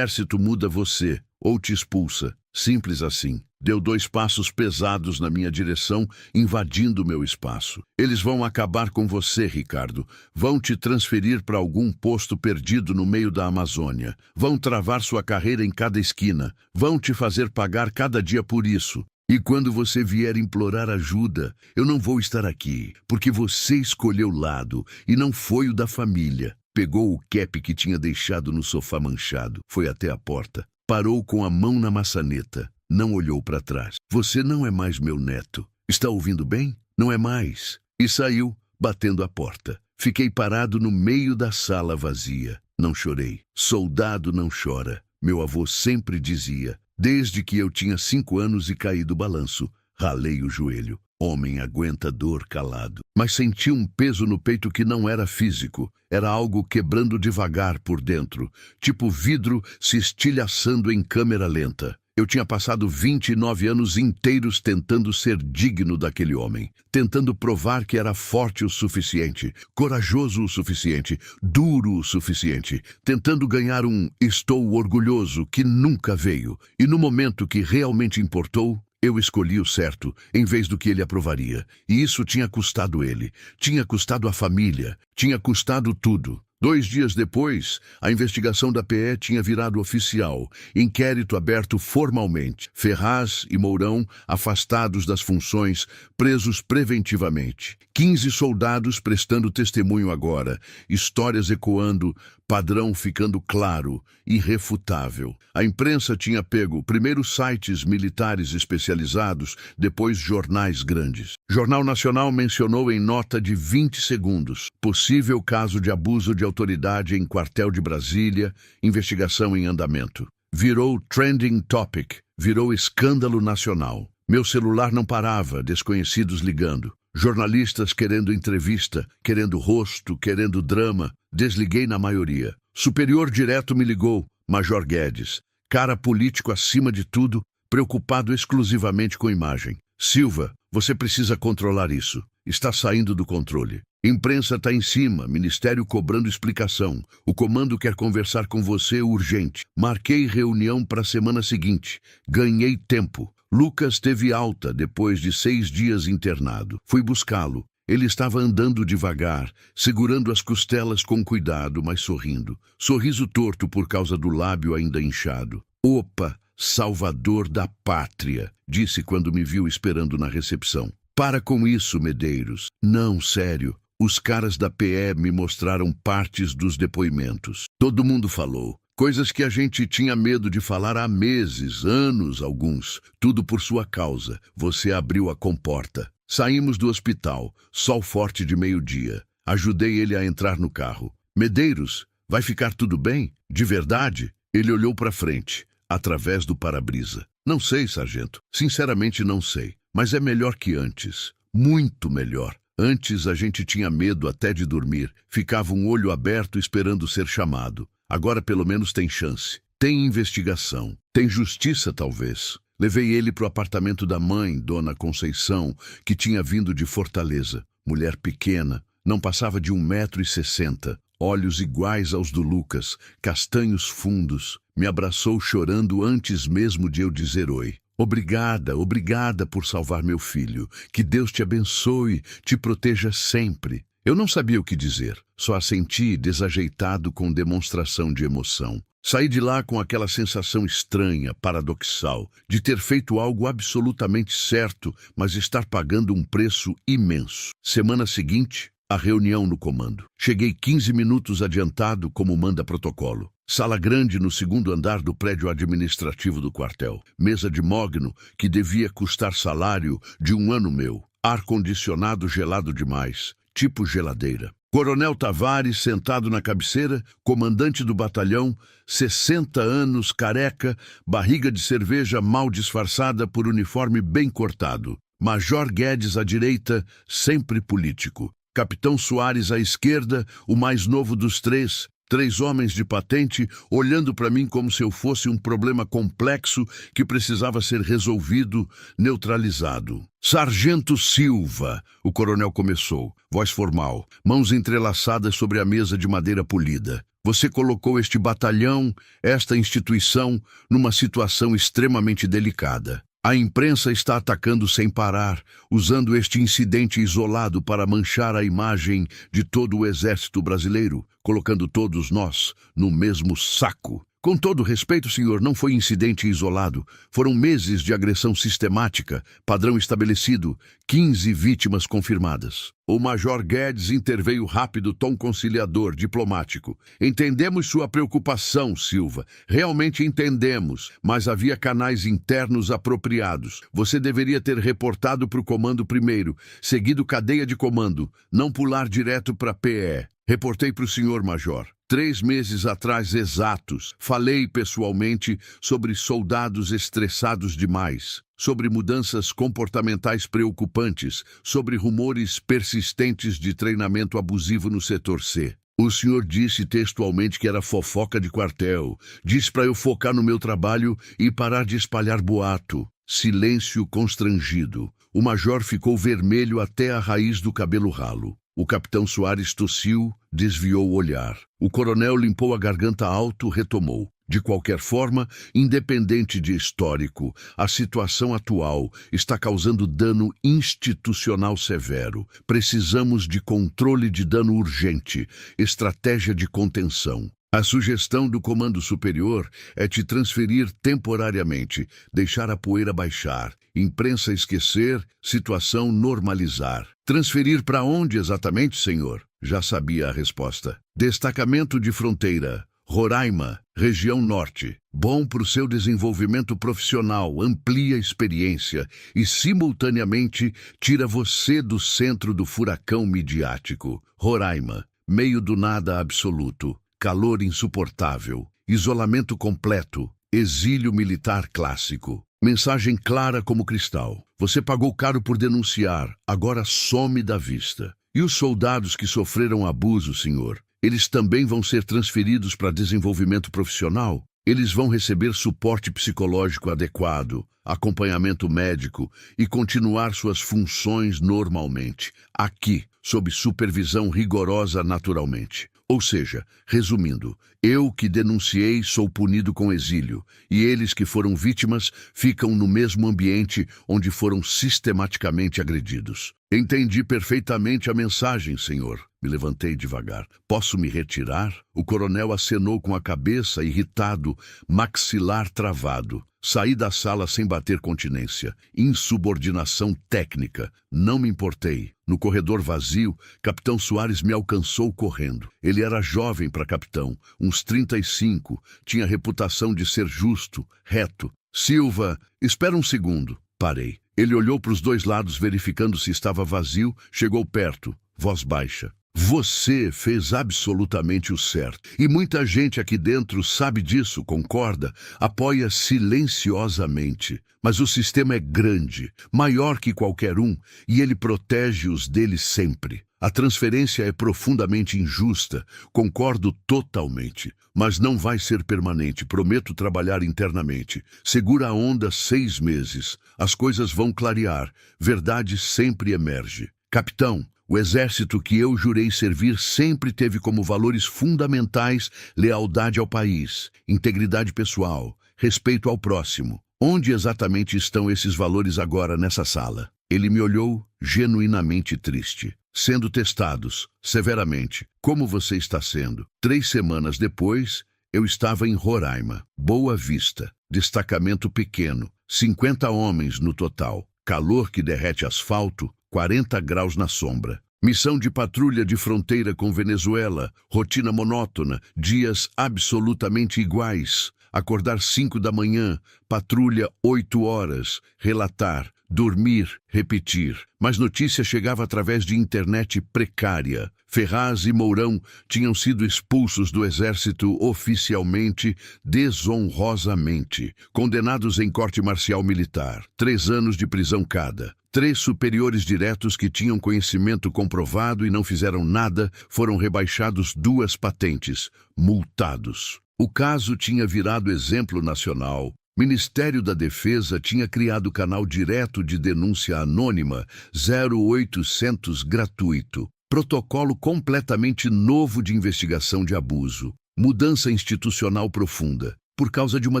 muda você, ou te expulsa. Simples assim. Deu 2 passos pesados na minha direção, invadindo meu espaço. Eles vão acabar com você, Ricardo. Vão te transferir para algum posto perdido no meio da Amazônia. Vão travar sua carreira em cada esquina. Vão te fazer pagar cada dia por isso. E quando você vier implorar ajuda, eu não vou estar aqui, porque você escolheu lado e não foi o da família. Pegou o cap que tinha deixado no sofá manchado, foi até a porta, parou com a mão na maçaneta, não olhou para trás. Você não é mais meu neto. Está ouvindo bem? Não é mais. E saiu, batendo a porta. Fiquei parado no meio da sala vazia. Não chorei. Soldado não chora. Meu avô sempre dizia, desde que eu tinha 5 anos e caí do balanço. Ralei o joelho. Homem aguenta dor calado. Mas senti um peso no peito que não era físico. Era algo quebrando devagar por dentro, tipo vidro se estilhaçando em câmera lenta. Eu tinha passado 29 anos inteiros tentando ser digno daquele homem, tentando provar que era forte o suficiente, corajoso o suficiente, duro o suficiente, tentando ganhar um "estou orgulhoso" que nunca veio. E no momento que realmente importou, eu escolhi o certo, em vez do que ele aprovaria. E isso tinha custado ele, tinha custado a família, tinha custado tudo. 2 dias depois, a investigação da PE tinha virado oficial. Inquérito aberto formalmente. Ferraz e Mourão afastados das funções, presos preventivamente. 15 soldados prestando testemunho agora. Histórias ecoando, padrão ficando claro, irrefutável. A imprensa tinha pego primeiro sites militares especializados, depois jornais grandes. Jornal Nacional mencionou em nota de 20 segundos possível caso de abuso de autoridade em quartel de Brasília, investigação em andamento. Virou trending topic, virou escândalo nacional. Meu celular não parava, desconhecidos ligando. Jornalistas querendo entrevista, querendo rosto, querendo drama. Desliguei na maioria. Superior direto me ligou, Major Guedes. Cara político acima de tudo, preocupado exclusivamente com imagem. Silva, você precisa controlar isso. Está saindo do controle. Imprensa está em cima, ministério cobrando explicação. O comando quer conversar com você urgente. Marquei reunião para a semana seguinte. Ganhei tempo. Lucas teve alta depois de 6 dias internado. Fui buscá-lo. Ele estava andando devagar, segurando as costelas com cuidado, mas sorrindo. Sorriso torto por causa do lábio ainda inchado. Opa, salvador da pátria, disse quando me viu esperando na recepção. Para com isso, Medeiros. Não, sério. Os caras da PE me mostraram partes dos depoimentos. Todo mundo falou. Coisas que a gente tinha medo de falar há meses, anos, alguns. Tudo por sua causa. Você abriu a comporta. Saímos do hospital, sol forte de meio-dia. Ajudei ele a entrar no carro. Medeiros, vai ficar tudo bem? De verdade? Ele olhou para frente, através do para-brisa. Não sei, sargento. Sinceramente não sei. Mas é melhor que antes. Muito melhor. Antes a gente tinha medo até de dormir. Ficava um olho aberto esperando ser chamado. Agora pelo menos tem chance. Tem investigação. Tem justiça, talvez. Levei ele para o apartamento da mãe, Dona Conceição, que tinha vindo de Fortaleza. Mulher pequena, não passava de 1,60 m, olhos iguais aos do Lucas, castanhos fundos. Me abraçou chorando antes mesmo de eu dizer oi. Obrigada, obrigada por salvar meu filho. Que Deus te abençoe, te proteja sempre. Eu não sabia o que dizer, só assenti desajeitado com demonstração de emoção. Saí de lá com aquela sensação estranha, paradoxal, de ter feito algo absolutamente certo, mas estar pagando um preço imenso. Semana seguinte, a reunião no comando. Cheguei 15 minutos adiantado, como manda protocolo. Sala grande no 2º andar do prédio administrativo do quartel. Mesa de mogno, que devia custar salário de 1 ano meu. Ar-condicionado gelado demais, tipo geladeira. Coronel Tavares sentado na cabeceira, comandante do batalhão, 60 anos, careca, barriga de cerveja mal disfarçada por uniforme bem cortado. Major Guedes à direita, sempre político. Capitão Soares à esquerda, o mais novo dos três. 3 homens de patente olhando para mim como se eu fosse um problema complexo que precisava ser resolvido, neutralizado. Sargento Silva, o coronel começou, voz formal, mãos entrelaçadas sobre a mesa de madeira polida. Você colocou este batalhão, esta instituição, numa situação extremamente delicada. A imprensa está atacando sem parar, usando este incidente isolado para manchar a imagem de todo o exército brasileiro, colocando todos nós no mesmo saco. Com todo respeito, senhor, não foi incidente isolado. Foram meses de agressão sistemática, padrão estabelecido, 15 vítimas confirmadas. O Major Guedes interveio rápido, tom conciliador, diplomático. Entendemos sua preocupação, Silva. Realmente entendemos, mas havia canais internos apropriados. Você deveria ter reportado para o comando primeiro, seguido cadeia de comando, não pular direto para PE. Reportei para o senhor, Major. 3 meses atrás exatos, falei pessoalmente sobre soldados estressados demais, sobre mudanças comportamentais preocupantes, sobre rumores persistentes de treinamento abusivo no setor C. O senhor disse textualmente que era fofoca de quartel. Disse para eu focar no meu trabalho e parar de espalhar boato. Silêncio constrangido. O major ficou vermelho até a raiz do cabelo ralo. O capitão Soares tossiu, desviou o olhar. O coronel limpou a garganta alto, retomou. De qualquer forma, independente de histórico, a situação atual está causando dano institucional severo. Precisamos de controle de dano urgente, estratégia de contenção. A sugestão do Comando Superior é te transferir temporariamente, deixar a poeira baixar, imprensa esquecer, situação normalizar. Transferir para onde exatamente, senhor? Já sabia a resposta. Destacamento de fronteira. Roraima, região norte. Bom para o seu desenvolvimento profissional, amplia a experiência e, simultaneamente, tira você do centro do furacão midiático. Roraima, meio do nada absoluto. Calor insuportável, isolamento completo, exílio militar clássico. Mensagem clara como cristal. Você pagou caro por denunciar, agora some da vista. E os soldados que sofreram abuso, senhor? Eles também vão ser transferidos para desenvolvimento profissional? Eles vão receber suporte psicológico adequado, acompanhamento médico e continuar suas funções normalmente, aqui, sob supervisão rigorosa naturalmente. Ou seja, resumindo, eu que denunciei sou punido com exílio, e eles que foram vítimas ficam no mesmo ambiente onde foram sistematicamente agredidos. Entendi perfeitamente a mensagem, senhor. Me levantei devagar. Posso me retirar? O coronel acenou com a cabeça, irritado, maxilar travado. Saí da sala sem bater continência. Insubordinação técnica. Não me importei. No corredor vazio, capitão Soares me alcançou correndo. Ele era jovem para capitão, uns 35, tinha reputação de ser justo, reto. Silva, espera um segundo. Parei. Ele olhou para os dois lados verificando se estava vazio, chegou perto, voz baixa. Você fez absolutamente o certo. E muita gente aqui dentro sabe disso, concorda, apoia silenciosamente. Mas o sistema é grande, maior que qualquer um, e ele protege os dele sempre. A transferência é profundamente injusta, concordo totalmente, mas não vai ser permanente, prometo trabalhar internamente. Segura a onda 6 meses, as coisas vão clarear, verdade sempre emerge. Capitão, o exército que eu jurei servir sempre teve como valores fundamentais lealdade ao país, integridade pessoal, respeito ao próximo. Onde exatamente estão esses valores agora nessa sala? Ele me olhou genuinamente triste. Sendo testados, severamente. Como você está sendo? 3 semanas depois, eu estava em Roraima, Boa Vista, destacamento pequeno, 50 homens no total, calor que derrete asfalto, 40 graus na sombra. Missão de patrulha de fronteira com Venezuela, rotina monótona, dias absolutamente iguais. Acordar 5 da manhã, patrulha 8 horas, relatar, dormir, repetir. Mas notícia chegava através de internet precária. Ferraz e Mourão tinham sido expulsos do exército oficialmente, desonrosamente, condenados em corte marcial militar, 3 anos de prisão cada. 3 superiores diretos que tinham conhecimento comprovado e não fizeram nada foram rebaixados 2 patentes, multados. O caso tinha virado exemplo nacional. Ministério da Defesa tinha criado canal direto de denúncia anônima 0800 gratuito. Protocolo completamente novo de investigação de abuso. Mudança institucional profunda. Por causa de uma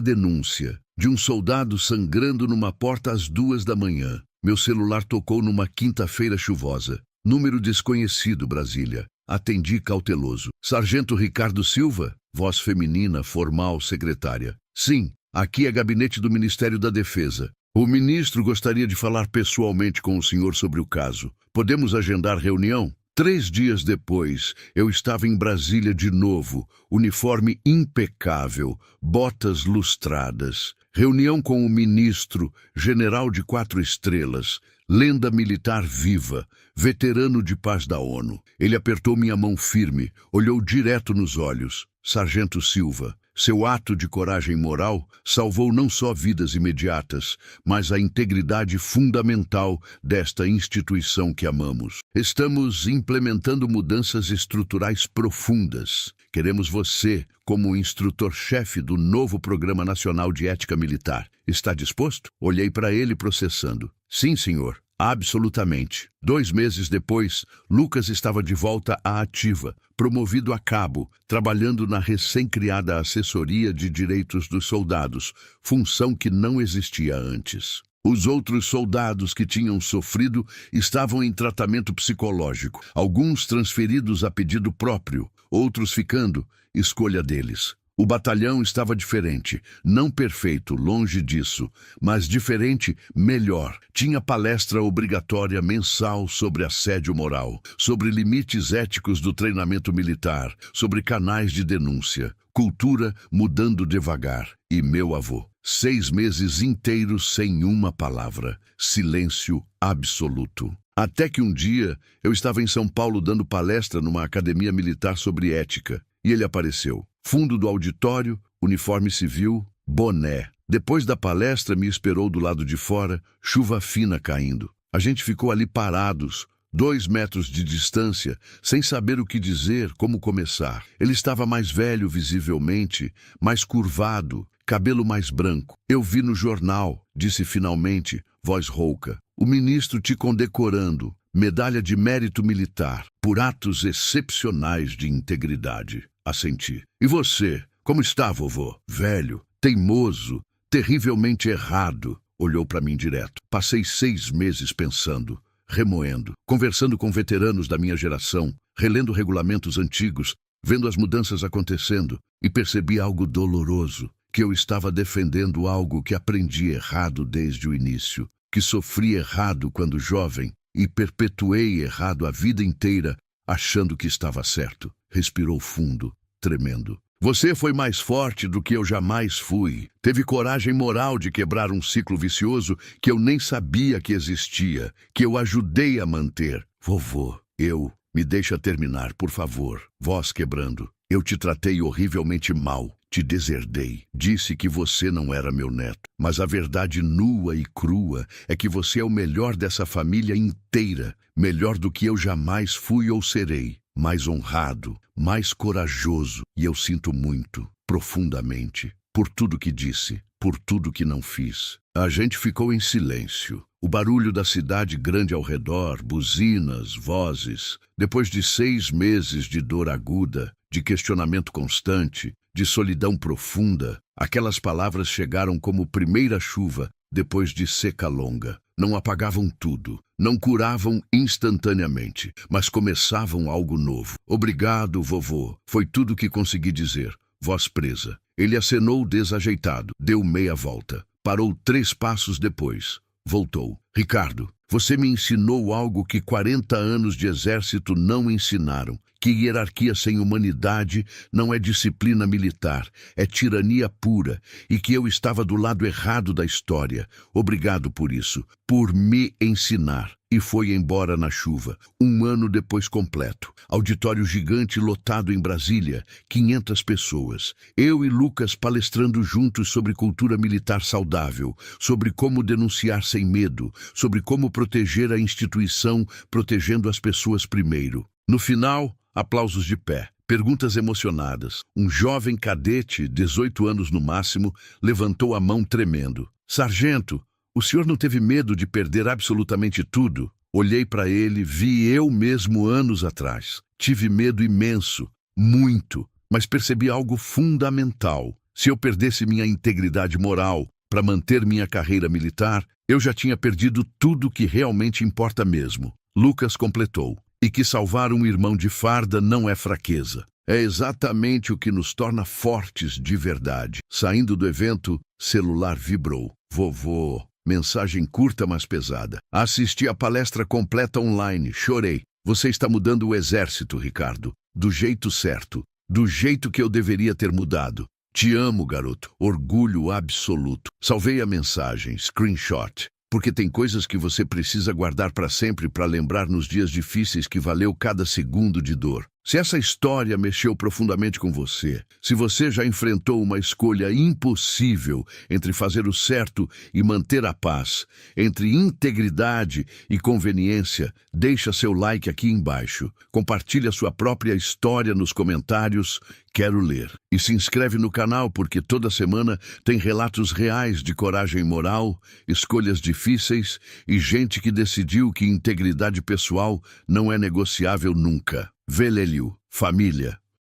denúncia. De um soldado sangrando numa porta às 2 da manhã. Meu celular tocou numa quinta-feira chuvosa. Número desconhecido, Brasília. Atendi cauteloso. Sargento Ricardo Silva? Voz feminina, formal, secretária. Sim, aqui é gabinete do Ministério da Defesa. O ministro gostaria de falar pessoalmente com o senhor sobre o caso. Podemos agendar reunião? 3 dias depois, eu estava em Brasília de novo, uniforme impecável, botas lustradas. Reunião com o ministro, general de 4 estrelas, lenda militar viva, veterano de paz da ONU. Ele apertou minha mão firme, olhou direto nos olhos. Sargento Silva, Seu ato de coragem moral salvou não só vidas imediatas, mas a integridade fundamental desta instituição que amamos. Estamos implementando mudanças estruturais profundas. Queremos você como instrutor-chefe do novo Programa Nacional de Ética Militar. Está disposto? Olhei para ele processando. Sim, senhor. Absolutamente. 2 meses depois, Lucas estava de volta à ativa, promovido a cabo, trabalhando na recém-criada Assessoria de Direitos dos Soldados, função que não existia antes. Os outros soldados que tinham sofrido estavam em tratamento psicológico, alguns transferidos a pedido próprio, outros ficando, escolha deles. O batalhão estava diferente, não perfeito, longe disso, mas diferente, melhor. Tinha palestra obrigatória mensal sobre assédio moral, sobre limites éticos do treinamento militar, sobre canais de denúncia, cultura mudando devagar. E meu avô, 6 meses inteiros sem uma palavra, silêncio absoluto. Até que um dia eu estava em São Paulo dando palestra numa academia militar sobre ética, e ele apareceu. Fundo do auditório, uniforme civil, boné. Depois da palestra me esperou do lado de fora, chuva fina caindo. A gente ficou ali parados, 2 metros de distância, sem saber o que dizer, como começar. Ele estava mais velho visivelmente, mais curvado, cabelo mais branco. Eu vi no jornal, disse finalmente, voz rouca. O ministro te condecorando, medalha de mérito militar, por atos excepcionais de integridade. Assenti. E você, como está, vovô? Velho, teimoso, terrivelmente errado. Olhou para mim direto. Passei 6 meses pensando, remoendo, conversando com veteranos da minha geração, relendo regulamentos antigos, vendo as mudanças acontecendo, e percebi algo doloroso, que eu estava defendendo algo que aprendi errado desde o início, que sofri errado quando jovem e perpetuei errado a vida inteira, achando que estava certo. Respirou fundo, tremendo. Você foi mais forte do que eu jamais fui. Teve coragem moral de quebrar um ciclo vicioso que eu nem sabia que existia, que eu ajudei a manter. Vovô, me deixa terminar, por favor. Voz quebrando. Eu te tratei horrivelmente mal. Te deserdei. Disse que você não era meu neto. Mas a verdade nua e crua é que você é o melhor dessa família inteira. Melhor do que eu jamais fui ou serei. Mais honrado, mais corajoso. E eu sinto muito, profundamente, por tudo que disse, por tudo que não fiz. A gente ficou em silêncio. O barulho da cidade grande ao redor, buzinas, vozes. Depois de 6 meses de dor aguda, de questionamento constante, de solidão profunda, aquelas palavras chegaram como primeira chuva depois de seca longa. Não apagavam tudo, não curavam instantaneamente, mas começavam algo novo. Obrigado, vovô, foi tudo que consegui dizer. Voz presa. Ele acenou desajeitado, deu meia volta. Parou 3 passos depois. Voltou. Ricardo, você me ensinou algo que 40 anos de exército não ensinaram. Que hierarquia sem humanidade não é disciplina militar, é tirania pura, e que eu estava do lado errado da história. Obrigado por isso, por me ensinar. E foi embora na chuva, 1 ano depois completo. Auditório gigante lotado em Brasília, 500 pessoas. Eu e Lucas palestrando juntos sobre cultura militar saudável, sobre como denunciar sem medo, sobre como proteger a instituição, protegendo as pessoas primeiro. No final, aplausos de pé, perguntas emocionadas. Um jovem cadete, 18 anos no máximo, levantou a mão tremendo. Sargento, o senhor não teve medo de perder absolutamente tudo? Olhei para ele, vi eu mesmo anos atrás. Tive medo imenso, muito, mas percebi algo fundamental. Se eu perdesse minha integridade moral para manter minha carreira militar, eu já tinha perdido tudo que realmente importa mesmo. Lucas completou. E que salvar um irmão de farda não é fraqueza. É exatamente o que nos torna fortes de verdade. Saindo do evento, celular vibrou. Vovô, mensagem curta, mas pesada. Assisti a palestra completa online, chorei. Você está mudando o exército, Ricardo. Do jeito certo. Do jeito que eu deveria ter mudado. Te amo, garoto. Orgulho absoluto. Salvei a mensagem, screenshot. Porque tem coisas que você precisa guardar para sempre para lembrar nos dias difíceis que valeu cada segundo de dor. Se essa história mexeu profundamente com você, se você já enfrentou uma escolha impossível entre fazer o certo e manter a paz, entre integridade e conveniência, deixa seu like aqui embaixo. Compartilhe a sua própria história nos comentários. Quero ler. E se inscreve no canal porque toda semana tem relatos reais de coragem moral, escolhas difíceis e gente que decidiu que integridade pessoal não é negociável nunca. Velelio, família.